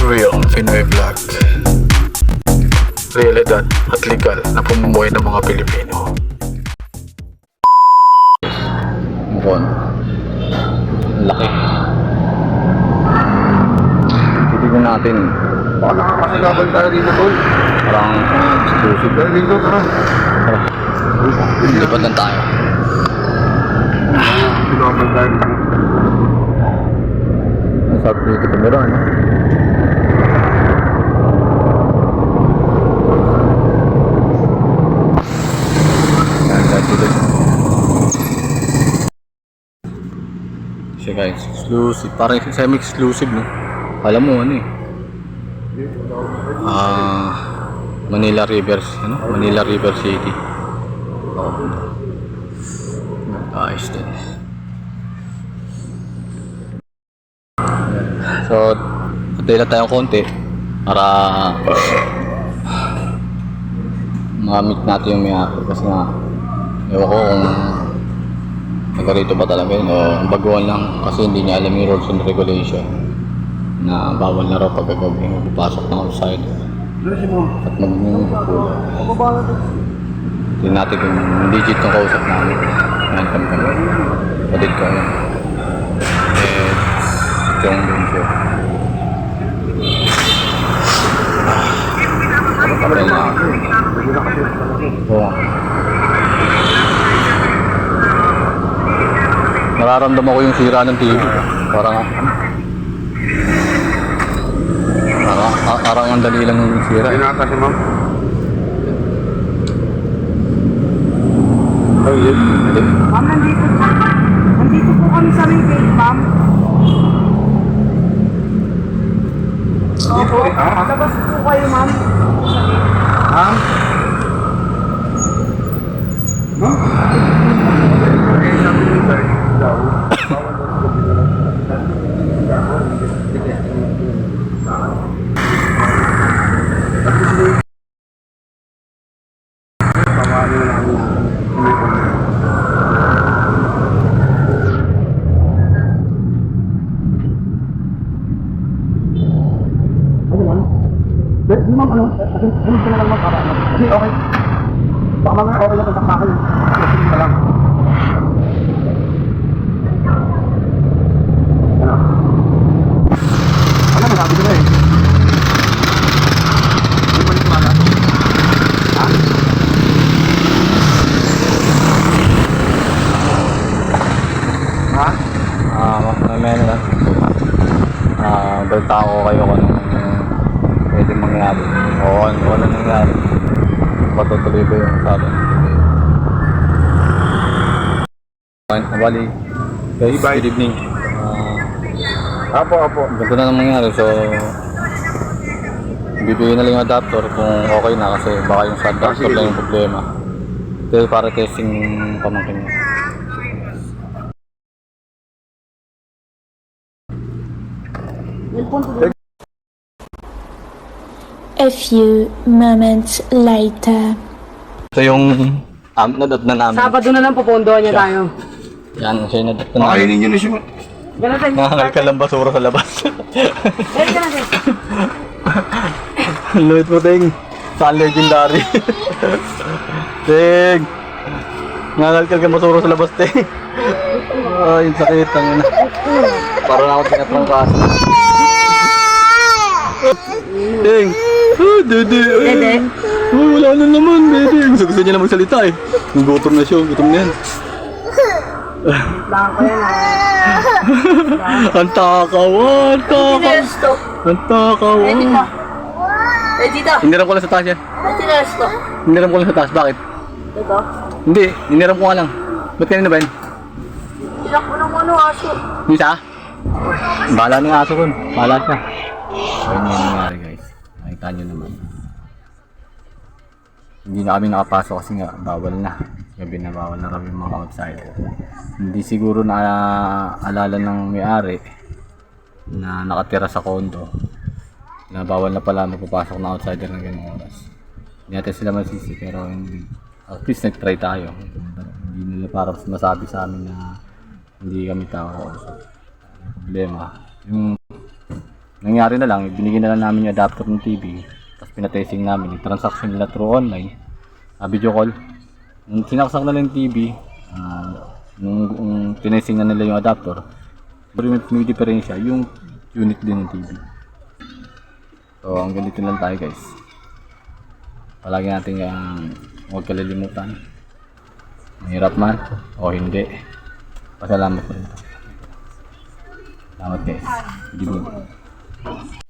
Real Pinoy Vlog. Realidad at legal na pamumuhay ng mga Pilipino. Bon. Laki. Titignan natin. Baka nakakasigaban tayo dito, tol. Parang exclusive. Tayo dito, tara. Lipat lang tayo. Sigaban tayo dito. Ang sarap dito kamera, no? Siya guys, exclusive. Parang semi-exclusive, no? Alam mo, ano eh. Manila River, ano? Manila River City. Oh. Ayos din. So, patay na tayong konti para ma-meet natin yung may-ari kasi nga ewan ko kung nagarito ba talaga yun o baguhan lang kasi hindi niya alam yung rules and regulation na bawal na raw pagkagabi magpapasok ng outside at magmumupula. Tingnan natin kung legit yung kausap namin. Yan kami. Palit ko yun. Yung bunso. Kapatid na. Oo. Nararamdaman ko yung sira ng TV. Parang ang dali lang yung sira. Pinata si ma'am. Ma'am, nandito po kami sa may gate, ma'am. Opo, labas po kayo, ma'am. Ma'am? Ma'am? Ma'am, ano? Sunod ko na lang magkaba. Kasi okay. Baka mamaya okay na kontak pa kayo. Sunod ka lang. Ano? Ano, masabi ko na eh. Hindi mo nagsimala? Ha? Ha? Mamaya na lang. Balita ko kayo kung pwede mangyari. Oo, ano nangyari. Patutuloy ba yung usapan? Bali, guys, Bye. good evening. Apo. Ganito na lang mangyari. So, bibigyan na lang yung adapter kung okay na kasi baka yung sa adapter lang yung problema. Pero para testing pamangkin niya. A few moments later. Ito yung nadat na namin. Sabado na lang pupundohan niya tayo. Yan, siya yung nadat na namin. Pakainin nyo na siya. Ganun tayo. Nangangal ka lang basura sa labas. Ganun ka na tayo. Luit mo, Ting. Saan legendary? Ting! Nangangal ka lang basura sa labas, Ting. Ay, yung sakit. Parang ako tinatrangkas. Ting! Oh, Dede! Dede? Oh, wala na naman, Dede. Gusto niya na magsalita eh. Gutom na siya, gutom na yan. Baka ko yan Ang takaw, ang takaw. Ang takaw. Dito. Hiniram ko lang sa taas yan. Tinesto. Hiniram ko lang sa taas, bakit? Ito. Hindi, hiniram ko nga lang. Ba't kanina ba yun? Ilak mo ng ano, aso. Isa? Bahala ng aso kun. Bahala siya. Ayun yung nangyari guys. Nakita nyo naman. Hindi na kami nakapasok kasi nga bawal na. Gabi na bawal na raw yung mga outside. Hindi siguro na alala ng may-ari na nakatira sa condo na bawal na pala magpapasok na outsider ng ganung oras. Hindi natin sila masisi pero at least nag-try tayo. Hindi nila para masabi sa amin na hindi kami tao. Problema yung nangyari na lang, binigyan na lang namin yung adapter ng TV. Tapos pinatesting namin, yung transaction nila through online, video call. Nung sinaksak na lang yung TV, nung tinesting na nila yung adapter, may diferensya yung unit din ng TV. So, ang ganito lang tayo guys. Palagi natin huwag kalilimutan. Mahirap man o hindi. Pasalamat po rin. Salamat guys. Good evening.